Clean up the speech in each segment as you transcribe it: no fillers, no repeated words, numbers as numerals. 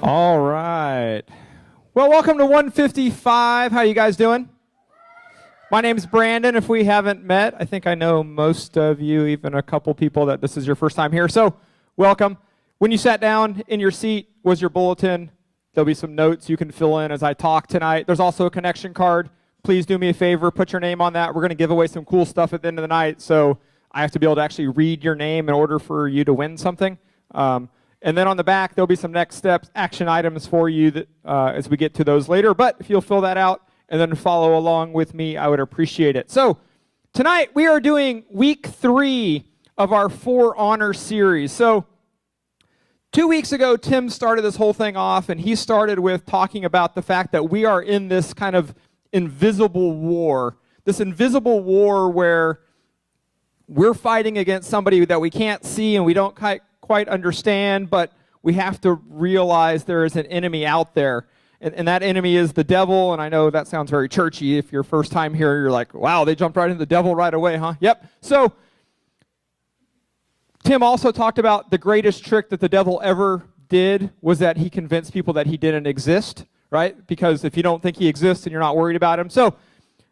All right. Well, welcome to 155. How you guys doing? My name's Brandon. If we haven't met, I think I know most of you, even a couple people that this is your first time here. So, welcome. When you sat down in your seat was your bulletin. There'll be some notes you can fill in as I talk tonight. There's also a connection card. Please do me a favor, put your name on that. We're going to give away some cool stuff at the end of the night, so I have to be able to actually read your name in order for you to win something. And then on the back, there'll be some next steps, action items for you that, as we get to those later. But if you'll fill that out and then follow along with me, I would appreciate it. So tonight we are doing week 3 of our For Honor series. So 2 weeks ago, Tim started this whole thing off, and he started with talking about the fact that we are in this kind of invisible war. This invisible war where we're fighting against somebody that we can't see and we don't quite understand, but we have to realize there is an enemy out there. And that enemy is the devil, and I know that sounds very churchy. If you're first time here, you're like, wow, they jumped right into the devil right away, huh? Yep. So Tim also talked about the greatest trick that the devil ever did was that he convinced people that he didn't exist, right? Because if you don't think he exists, and you're not worried about him. So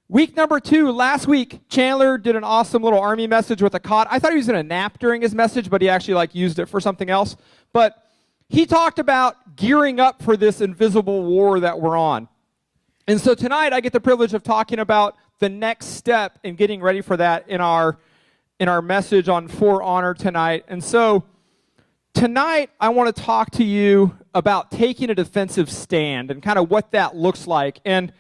week number 2, last week, Chandler did an awesome little army message with a cot. I thought he was going to nap during his message, but he actually used it for something else. But he talked about gearing up for this invisible war that we're on. And so tonight I get the privilege of talking about the next step in getting ready for that in our message on For Honor tonight. And so tonight I want to talk to you about taking a defensive stand and kind of what that looks like. And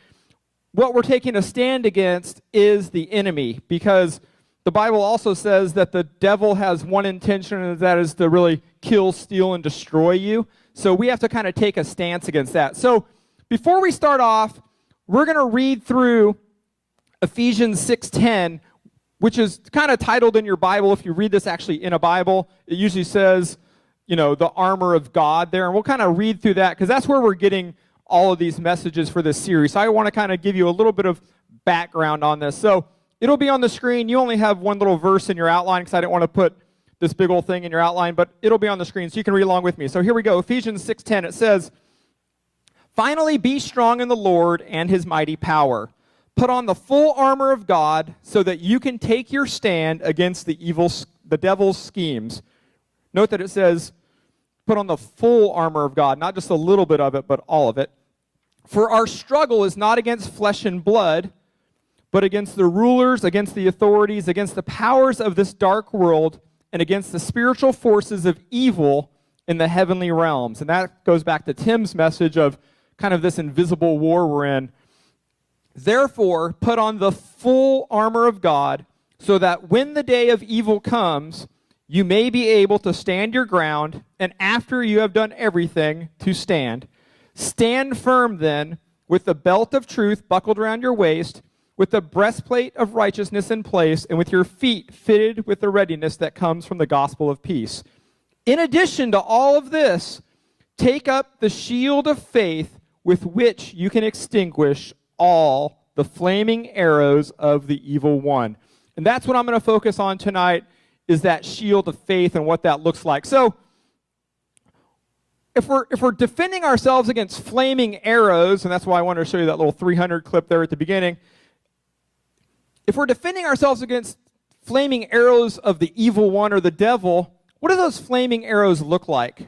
what we're taking a stand against is the enemy, because the Bible also says that the devil has one intention, and that is to really kill, steal, and destroy you. So we have to kind of take a stance against that. So before we start off, we're going to read through Ephesians 6:10, which is kind of titled in your Bible. If you read this actually in a Bible, it usually says, the armor of God there. And we'll kind of read through that, because that's where we're getting all of these messages for this series. So I want to kind of give you a little bit of background on this. So it'll be on the screen. You only have one little verse in your outline, because I didn't want to put this big old thing in your outline, but it'll be on the screen so you can read along with me. So here we go. Ephesians 6:10, it says, "Finally be strong in the Lord and his mighty power. Put on the full armor of God so that you can take your stand against the devil's schemes." Note that it says, put on the full armor of God, not just a little bit of it, but all of it. "For our struggle is not against flesh and blood, but against the rulers, against the authorities, against the powers of this dark world, and against the spiritual forces of evil in the heavenly realms." And that goes back to Tim's message of kind of this invisible war we're in. "Therefore, put on the full armor of God, so that when the day of evil comes, you may be able to stand your ground, and after you have done everything, to stand. Stand firm then, with the belt of truth buckled around your waist, with the breastplate of righteousness in place, and with your feet fitted with the readiness that comes from the gospel of peace. In addition to all of this, take up the shield of faith with which you can extinguish all the flaming arrows of the evil one." And that's what I'm going to focus on tonight, is that shield of faith and what that looks like. So if we're defending ourselves against flaming arrows, and that's why I wanted to show you that little 300 clip there at the beginning. If we're defending ourselves against flaming arrows of the evil one or the devil, what do those flaming arrows look like?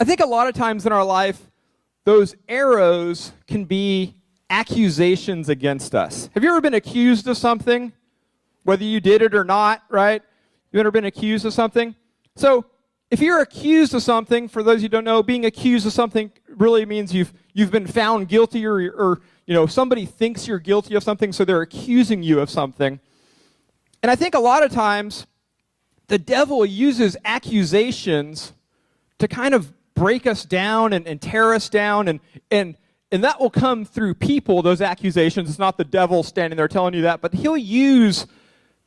I think a lot of times in our life, those arrows can be accusations against us. Have you ever been accused of something? Whether you did it or not, right? You've ever been accused of something? So if you're accused of something, for those who don't know, being accused of something really means you've been found guilty, or somebody thinks you're guilty of something, so they're accusing you of something. And I think a lot of times the devil uses accusations to kind of break us down and tear us down, and that will come through people, those accusations. It's not the devil standing there telling you that, but he'll use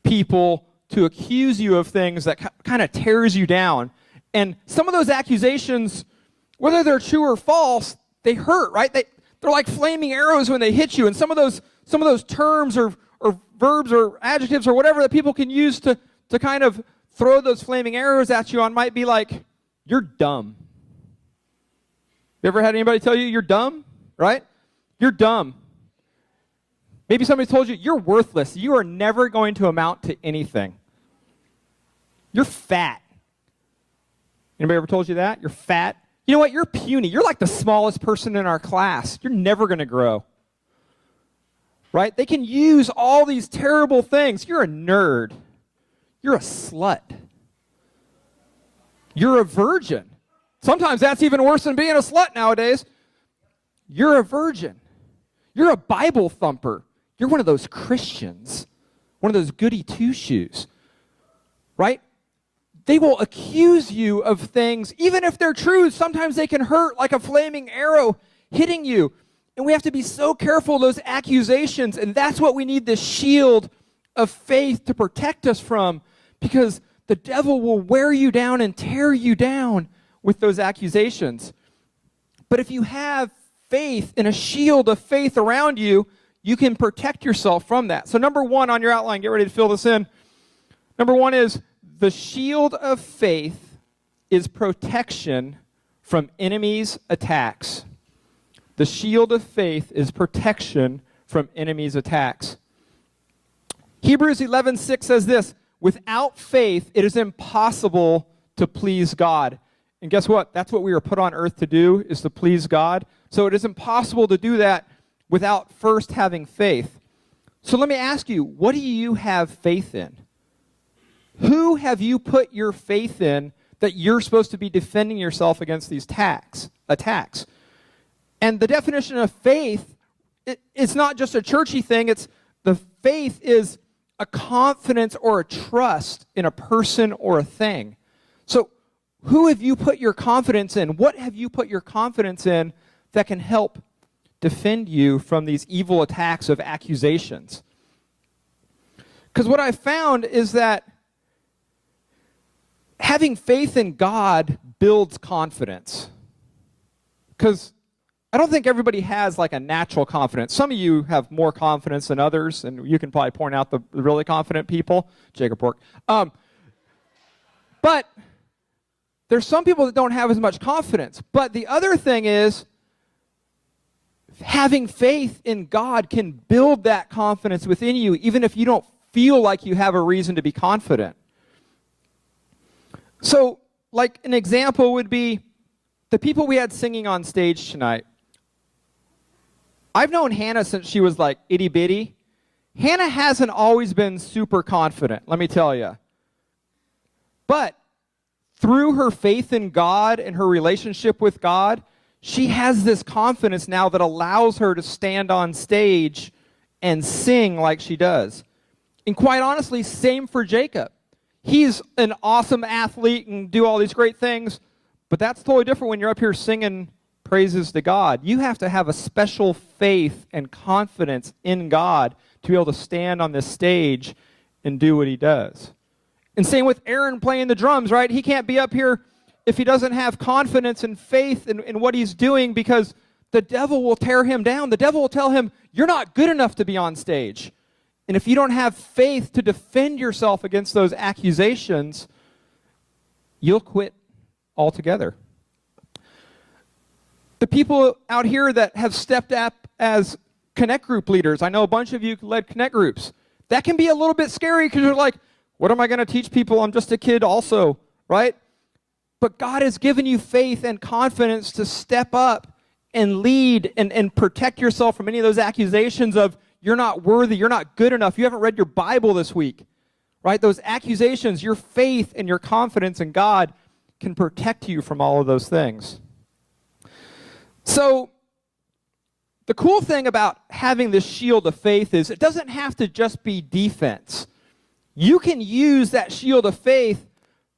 people to accuse you of things that kind of tears you down. And some of those accusations, whether they're true or false, they hurt, right? They're like flaming arrows when they hit you. And some of those terms or verbs or adjectives or whatever that people can use to kind of throw those flaming arrows at you on might be like, you're dumb. You ever had anybody tell you you're dumb, right? You're dumb. Maybe somebody told you you're worthless. You are never going to amount to anything. You're fat. Anybody ever told you that? You're fat. You know what? You're puny. You're like the smallest person in our class. You're never going to grow. Right? They can use all these terrible things. You're a nerd. You're a slut. You're a virgin. Sometimes that's even worse than being a slut nowadays. You're a virgin. You're a Bible thumper. You're one of those Christians, one of those goody two-shoes, right? They will accuse you of things, even if they're true. Sometimes they can hurt like a flaming arrow hitting you. And we have to be so careful of those accusations. And that's what we need, this shield of faith to protect us from, because the devil will wear you down and tear you down with those accusations. But if you have faith and a shield of faith around you, you can protect yourself from that. So number one on your outline, get ready to fill this in. Number one is the shield of faith is protection from enemies' attacks. The shield of faith is protection from enemies' attacks. Hebrews 11:6 says this, without faith it is impossible to please God. And guess what? That's what we were put on earth to do, is to please God. So it is impossible to do that without first having faith. So let me ask you, what do you have faith in? Who have you put your faith in that you're supposed to be defending yourself against these attacks? And the definition of faith, it's not just a churchy thing. It's the faith is a confidence or a trust in a person or a thing. So who have you put your confidence in? What have you put your confidence in that can help defend you from these evil attacks of accusations? Because what I found is that having faith in God builds confidence. Because I don't think everybody has like a natural confidence. Some of you have more confidence than others, and you can probably point out the really confident people. Jacob Pork. But there's some people that don't have as much confidence. But the other thing is, having faith in God can build that confidence within you, even if you don't feel like you have a reason to be confident. So, like an example would be the people we had singing on stage tonight. I've known Hannah since she was like itty bitty. Hannah hasn't always been super confident, let me tell you. But through her faith in God and her relationship with God, she has this confidence now that allows her to stand on stage and sing like she does. And quite honestly, same for Jacob. He's an awesome athlete and do all these great things, but that's totally different when you're up here singing praises to God. You have to have a special faith and confidence in God to be able to stand on this stage and do what he does. And same with Aaron playing the drums, right? He can't be up here if he doesn't have confidence and faith in what he's doing, because the devil will tear him down. The devil will tell him, you're not good enough to be on stage. And if you don't have faith to defend yourself against those accusations, you'll quit altogether. The people out here that have stepped up as Connect group leaders, I know a bunch of you led Connect groups. That can be a little bit scary because you're like, what am I going to teach people? I'm just a kid also, right? But God has given you faith and confidence to step up and lead and protect yourself from any of those accusations of you're not worthy, you're not good enough, you haven't read your Bible this week, right? Those accusations, your faith and your confidence in God can protect you from all of those things. So the cool thing about having this shield of faith is it doesn't have to just be defense. You can use that shield of faith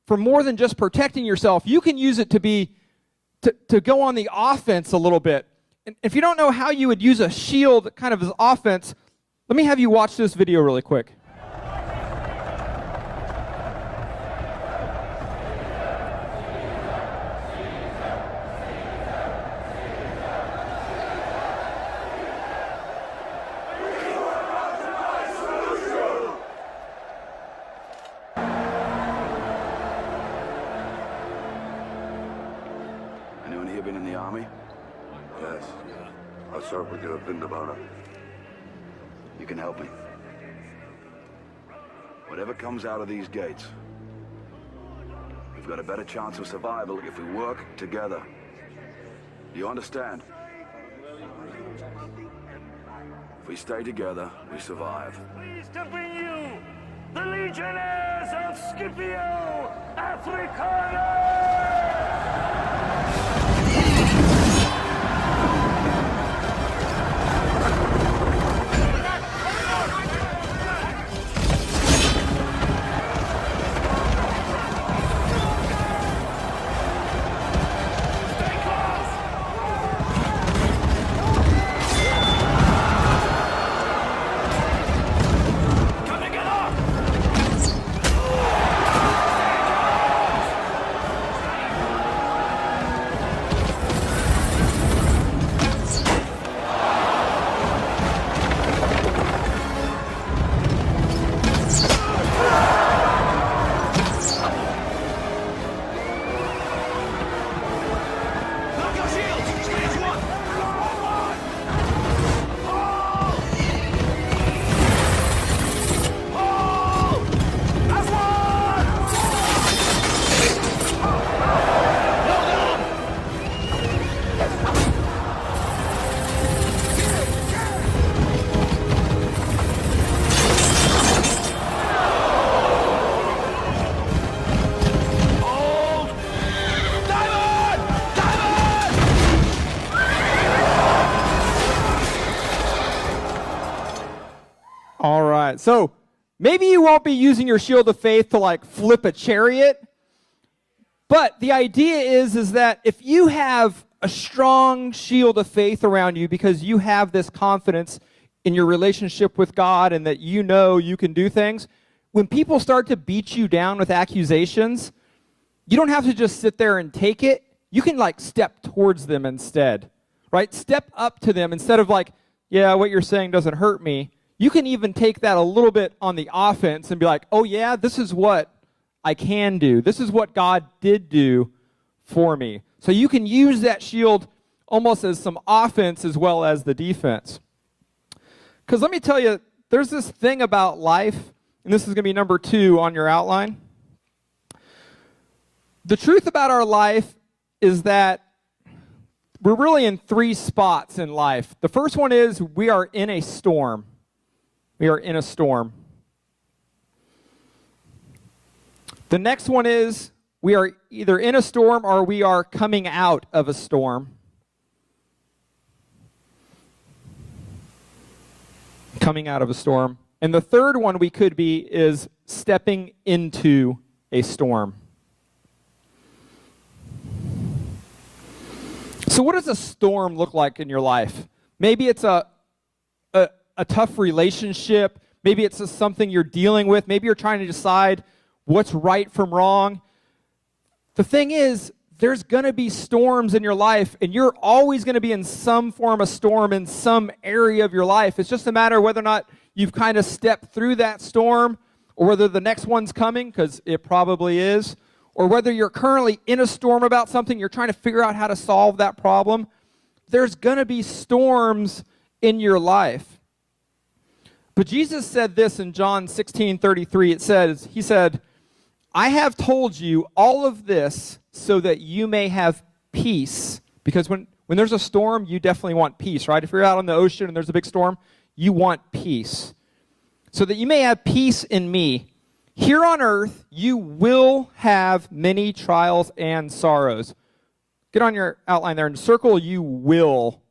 for more than just protecting yourself. You can use it to go on the offense a little bit. And if you don't know how you would use a shield kind of as offense, let me have you watch this video really quick. army? Yes. I certainly could have been about it. You can help me. Whatever comes out of these gates, we've got a better chance of survival if we work together. Do you understand? If we stay together, we survive. Pleased to bring you the Legionnaires of Scipio Africanus! All right, so maybe you won't be using your shield of faith to like flip a chariot, but the idea is that if you have a strong shield of faith around you because you have this confidence in your relationship with God and that you know you can do things, when people start to beat you down with accusations, you don't have to just sit there and take it. You can like step towards them instead, right? Step up to them instead of like, yeah, what you're saying doesn't hurt me. You can even take that a little bit on the offense and be like, oh yeah, this is what I can do. This is what God did do for me. So you can use that shield almost as some offense as well as the defense. Because let me tell you, there's this thing about life, and this is going to be number 2 on your outline. The truth about our life is that we're really in 3 spots in life. The first one is we are in a storm. We are in a storm. The next one is we are either in a storm or we are coming out of a storm. Coming out of a storm. And the third one we could be is stepping into a storm. So what does a storm look like in your life? Maybe it's a tough relationship. Maybe it's just something you're dealing with. Maybe you're trying to decide what's right from wrong. The thing is, there's going to be storms in your life, and you're always going to be in some form of storm in some area of your life. It's just a matter of whether or not you've kind of stepped through that storm, or whether the next one's coming, because it probably is, or whether you're currently in a storm about something, you're trying to figure out how to solve that problem. There's going to be storms in your life. But Jesus said this in John 16:33. He said, I have told you all of this so that you may have peace. Because when there's a storm, you definitely want peace, right? If you're out on the ocean and there's a big storm, you want peace. So that you may have peace in me. Here on earth, you will have many trials and sorrows. Get on your outline there and circle you will.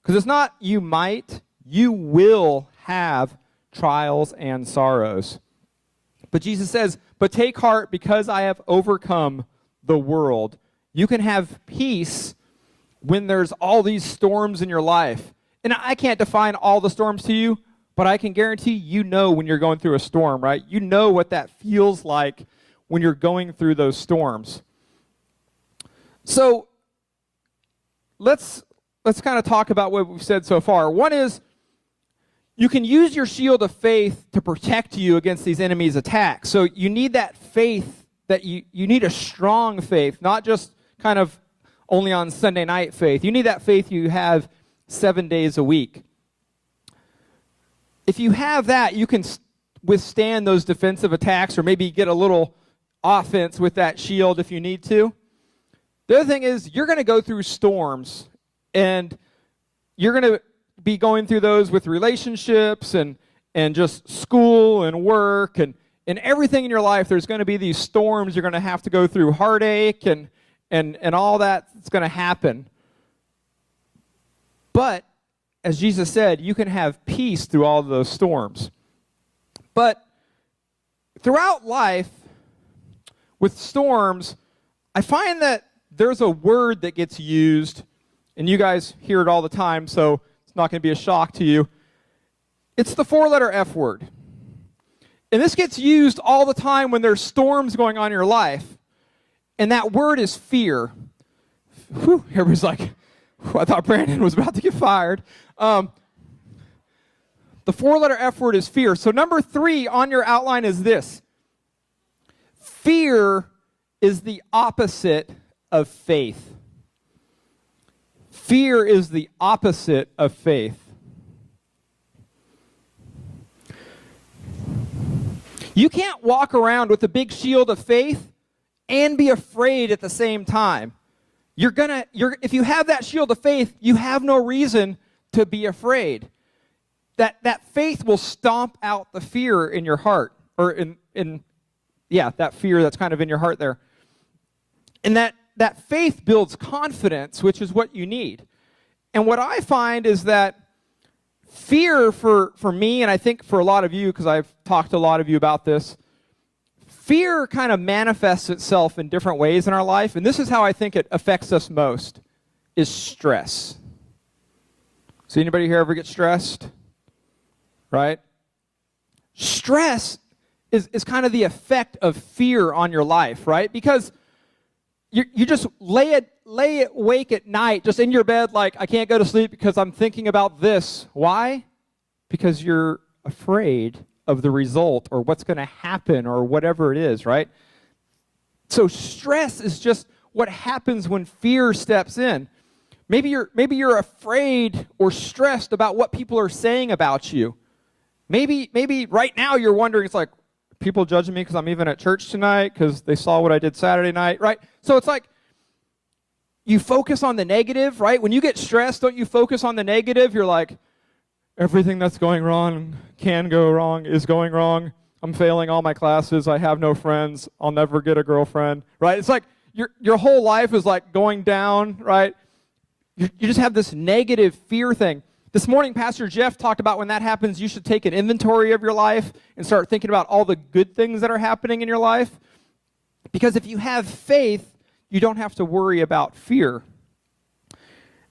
Because it's not you might, you will have trials and sorrows. But Jesus says, but take heart because I have overcome the world. You can have peace when there's all these storms in your life. And I can't define all the storms to you, but I can guarantee you know when you're going through a storm, right? You know what that feels like when you're going through those storms. So let's kind of talk about what we've said so far. One is, you can use your shield of faith to protect you against these enemies' attacks. So you need that faith, that you need a strong faith, not just kind of only on Sunday night faith. You need that faith you have 7 days a week. If you have that, you can withstand those defensive attacks or maybe get a little offense with that shield if you need to. The other thing is you're going to go through storms, and you're going to be going through those with relationships and just school and work and everything in your life. There's going to be these storms. You're going to have to go through heartache and all that's going to happen. But as Jesus said, you can have peace through all of those storms. But throughout life, with storms, I find that there's a word that gets used, and you guys hear it all the time, so it's not going to be a shock to you. It's the 4-letter F word. And this gets used all the time when there's storms going on in your life, and that word is fear. Whew, everybody's like, I thought Brandon was about to get fired. The 4-letter F word is fear. So number 3 on your outline is this. Fear is the opposite of faith. Fear is the opposite of faith. You can't walk around with a big shield of faith and be afraid at the same time. If you have that shield of faith, you have no reason to be afraid. That faith will stomp out the fear in your heart, or that fear that's kind of in your heart there. And that faith builds confidence, which is what you need. And what I find is that fear for me, and I think for a lot of you, because I've talked to a lot of you about this, fear kind of manifests itself in different ways in our life, and this is how I think it affects us most, is stress. So anybody here ever get stressed? Right? Stress is kind of the effect of fear on your life, right? Because you just lay awake at night, just in your bed, like, I can't go to sleep because I'm thinking about this. Why? Because you're afraid of the result or what's going to happen or whatever it is, right? So stress is just what happens when fear steps in. Maybe you're afraid or stressed about what people are saying about you. Maybe right now you're wondering, it's like, people judging me because I'm even at church tonight because they saw what I did Saturday night, right? So it's like you focus on the negative, right? When you get stressed, don't you focus on the negative? You're like, everything that's going wrong can go wrong, is going wrong. I'm failing all my classes. I have no friends. I'll never get a girlfriend, right? It's like your whole life is like going down, right? You just have this negative fear thing. This morning, Pastor Jeff talked about when that happens, you should take an inventory of your life and start thinking about all the good things that are happening in your life. Because if you have faith, you don't have to worry about fear. And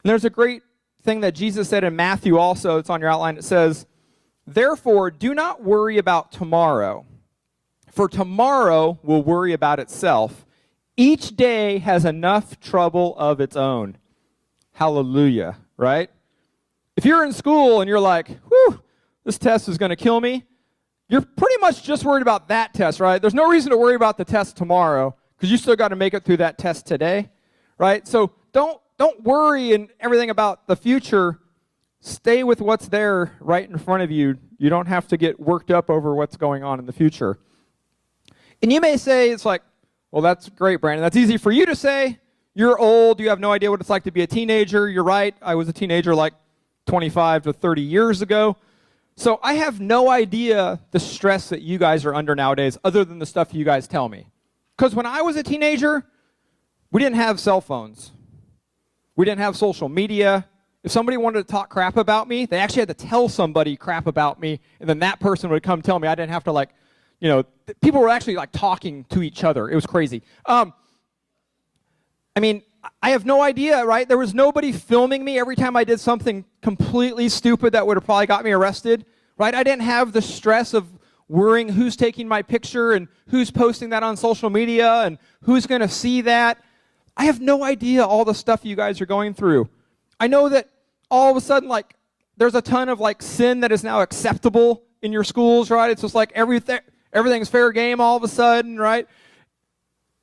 there's a great thing that Jesus said in Matthew also, it's on your outline. It says, "Therefore, do not worry about tomorrow, for tomorrow will worry about itself. Each day has enough trouble of its own." Hallelujah, right? If you're in school and you're like, whew, this test is going to kill me, you're pretty much just worried about that test, right? There's no reason to worry about the test tomorrow because you still got to make it through that test today, right? So don't worry and everything about the future. Stay with what's there right in front of you. You don't have to get worked up over what's going on in the future. And you may say, it's like, well, that's great, Brandon. That's easy for you to say. You're old. You have no idea what it's like to be a teenager. You're right. I was a teenager like 25 to 30 years ago. So I have no idea the stress that you guys are under nowadays other than the stuff you guys tell me. Because when I was a teenager, we didn't have cell phones. We didn't have social media. If somebody wanted to talk crap about me, they actually had to tell somebody crap about me, and then that person would come tell me. I didn't have to people were actually like talking to each other. It was crazy. I have no idea, right? There was nobody filming me every time I did something completely stupid that would have probably got me arrested, right? I didn't have the stress of worrying who's taking my picture and who's posting that on social media and who's going to see that. I have no idea all the stuff you guys are going through. I know that all of a sudden, like, there's a ton of, like, sin that is now acceptable in your schools, right? It's just like everything's fair game all of a sudden, right?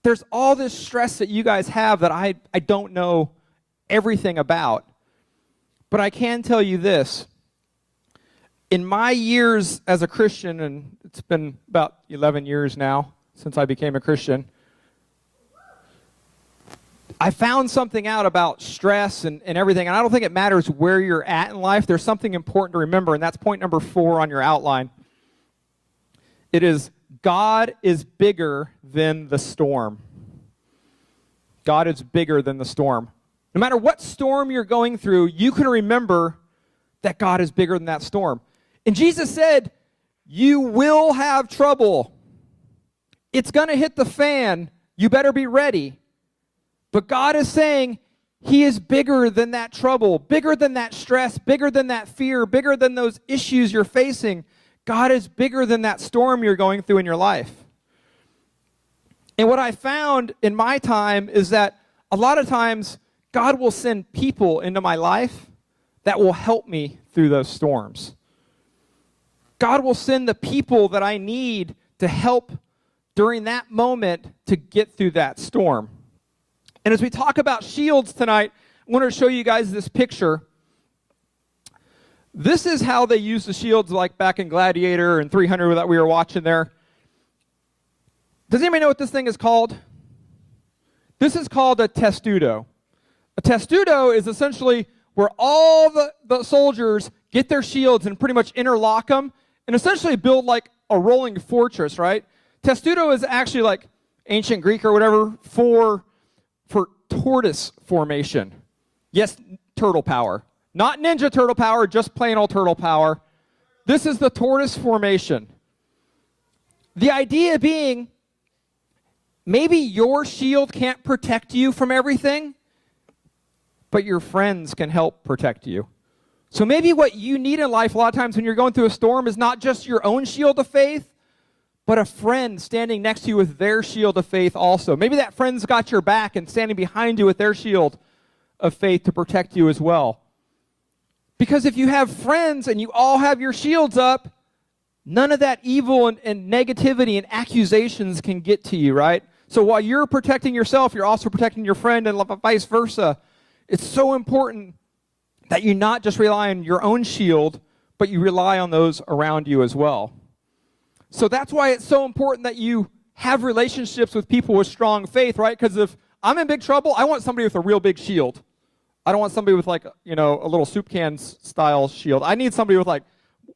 There's all this stress that you guys have that I don't know everything about. But I can tell you this. In my years as a Christian, and it's been about 11 years now since I became a Christian, I found something out about stress and everything, and I don't think it matters where you're at in life. There's something important to remember, and that's point number 4 on your outline. It is God is bigger than the storm. God is bigger than the storm. No matter what storm you're going through, you can remember that God is bigger than that storm. And Jesus said, you will have trouble. It's going to hit the fan. You better be ready. But God is saying he is bigger than that trouble, bigger than that stress, bigger than that fear, bigger than those issues you're facing. God is bigger than that storm you're going through in your life. And what I found in my time is that a lot of times God will send people into my life that will help me through those storms. God will send the people that I need to help during that moment to get through that storm. And as we talk about shields tonight, I want to show you guys this picture. This is how they use the shields like back in Gladiator and 300 that we were watching there. Does anybody know what this thing is called? This is called a testudo. A testudo is essentially where all the soldiers get their shields and pretty much interlock them and essentially build like a rolling fortress, right? Testudo is actually like ancient Greek or whatever for tortoise formation. Yes, turtle power. Not Ninja Turtle power, just plain old turtle power. This is the tortoise formation. The idea being, maybe your shield can't protect you from everything, but your friends can help protect you. So maybe what you need in life a lot of times when you're going through a storm is not just your own shield of faith, but a friend standing next to you with their shield of faith also. Maybe that friend's got your back and standing behind you with their shield of faith to protect you as well. Because if you have friends and you all have your shields up, none of that evil and negativity and accusations can get to you, right? So while you're protecting yourself, you're also protecting your friend and vice versa. It's so important that you not just rely on your own shield, but you rely on those around you as well. So that's why it's so important that you have relationships with people with strong faith, right? Because if I'm in big trouble, I want somebody with a real big shield. I don't want somebody with like, a little soup can style shield. I need somebody with like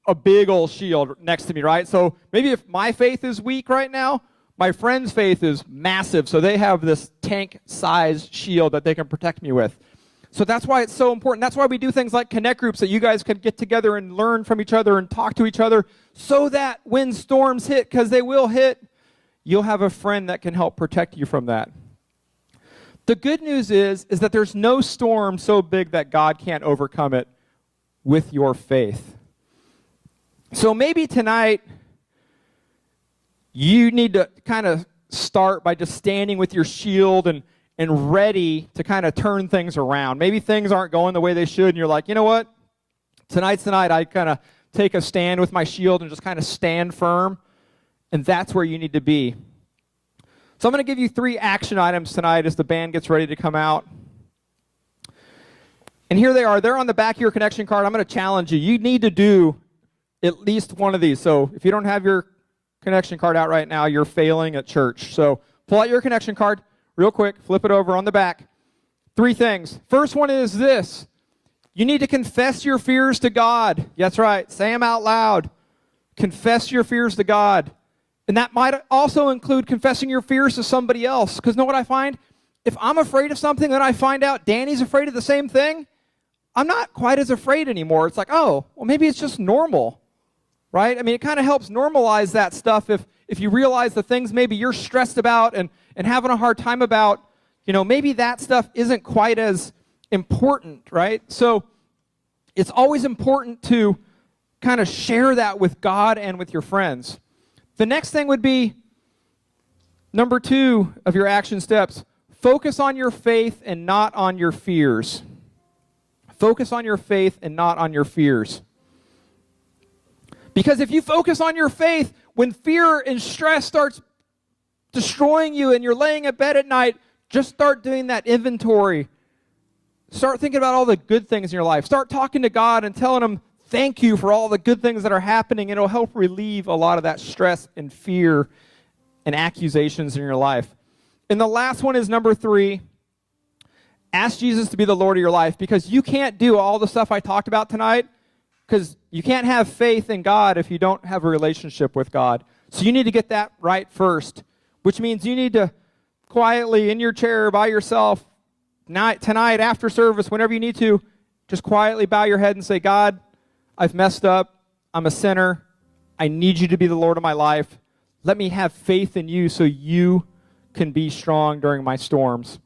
a big old shield next to me, right? So maybe if my faith is weak right now, my friend's faith is massive, so they have this tank-sized shield that they can protect me with. So that's why it's so important. That's why we do things like connect groups that you guys can get together and learn from each other and talk to each other so that when storms hit, because they will hit, you'll have a friend that can help protect you from that. The good news is that there's no storm so big that God can't overcome it with your faith. So maybe tonight you need to kind of start by just standing with your shield and ready to kind of turn things around. Maybe things aren't going the way they should, and you're like, you know what? Tonight's the night I kind of take a stand with my shield and just kind of stand firm, and that's where you need to be. So I'm going to give you 3 action items tonight as the band gets ready to come out. And here they are. They're on the back of your connection card. I'm going to challenge you. You need to do at least one of these. So if you don't have your connection card out right now, you're failing at church. So pull out your connection card real quick, flip it over on the back. 3 things. First one is this. You need to confess your fears to God. That's right. Say them out loud. Confess your fears to God. And that might also include confessing your fears to somebody else. Because know what I find? If I'm afraid of something and I find out Danny's afraid of the same thing, I'm not quite as afraid anymore. It's like, oh, well, maybe it's just normal, right? I mean, it kind of helps normalize that stuff if you realize the things maybe you're stressed about and having a hard time about, maybe that stuff isn't quite as important, right? So it's always important to kind of share that with God and with your friends. The next thing would be number 2 of your action steps. Focus on your faith and not on your fears. Focus on your faith and not on your fears. Because if you focus on your faith, when fear and stress starts destroying you and you're laying in bed at night, just start doing that inventory. Start thinking about all the good things in your life. Start talking to God and telling him thank you for all the good things that are happening. It'll help relieve a lot of that stress and fear and accusations in your life. And the last one is number 3. Ask Jesus to be the Lord of your life, because you can't do all the stuff I talked about tonight, because you can't have faith in God if you don't have a relationship with God. So you need to get that right first, which means you need to quietly in your chair by yourself tonight after service, whenever you need to, just quietly bow your head and say, God, I've messed up. I'm a sinner. I need you to be the Lord of my life. Let me have faith in you so you can be strong during my storms.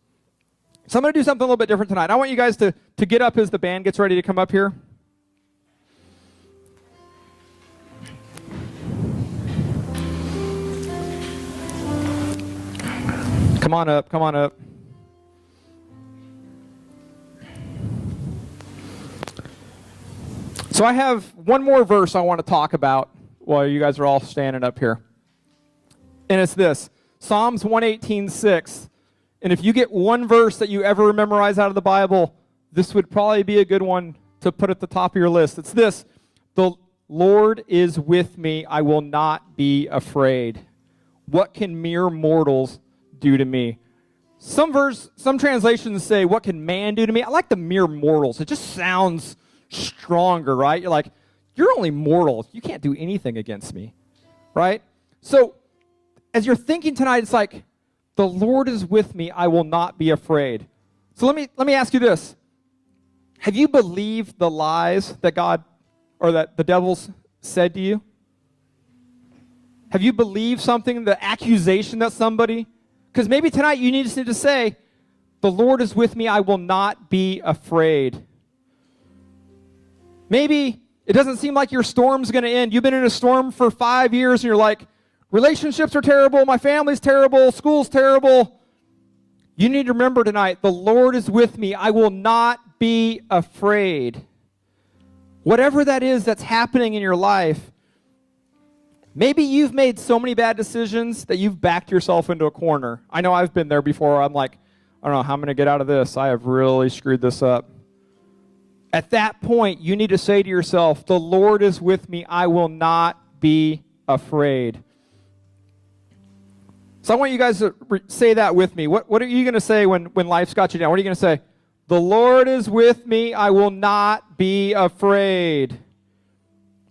So I'm going to do something a little bit different tonight. I want you guys to get up as the band gets ready to come up here. Come on up, come on up. So I have one more verse I want to talk about while you guys are all standing up here. And it's this, Psalms 118:6. And if you get one verse that you ever memorize out of the Bible, this would probably be a good one to put at the top of your list. It's this, the Lord is with me, I will not be afraid. What can mere mortals do to me? Some translations say, what can man do to me? I like the mere mortals. It just sounds stronger, right? You're like, you're only mortal. You can't do anything against me, right? So as you're thinking tonight, it's like, the Lord is with me, I will not be afraid. So let me ask you this. Have you believed the lies that God or that the devil's said to you? Have you believed something, the accusation that somebody? Because maybe tonight you need to say, the Lord is with me, I will not be afraid. Maybe it doesn't seem like your storm's going to end. You've been in a storm for 5 years and you're like, relationships are terrible, my family's terrible, school's terrible. You need to remember tonight, the Lord is with me. I will not be afraid. Whatever that is that's happening in your life, maybe you've made so many bad decisions that you've backed yourself into a corner. I know I've been there before. I'm like, I don't know how I'm going to get out of this. I have really screwed this up. At that point, you need to say to yourself, the Lord is with me. I will not be afraid. So I want you guys to say that with me. What are you going to say when life's got you down? What are you going to say? The Lord is with me. I will not be afraid.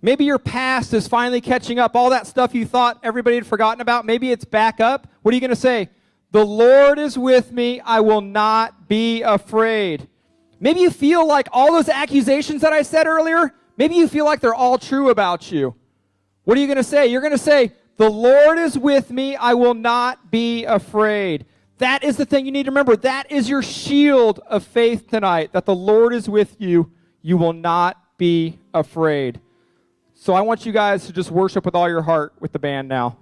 Maybe your past is finally catching up. All that stuff you thought everybody had forgotten about, maybe it's back up. What are you going to say? The Lord is with me. I will not be afraid. Maybe you feel like all those accusations that I said earlier, maybe you feel like they're all true about you. What are you going to say? You're going to say, the Lord is with me. I will not be afraid. That is the thing you need to remember. That is your shield of faith tonight, that the Lord is with you. You will not be afraid. So I want you guys to just worship with all your heart with the band now.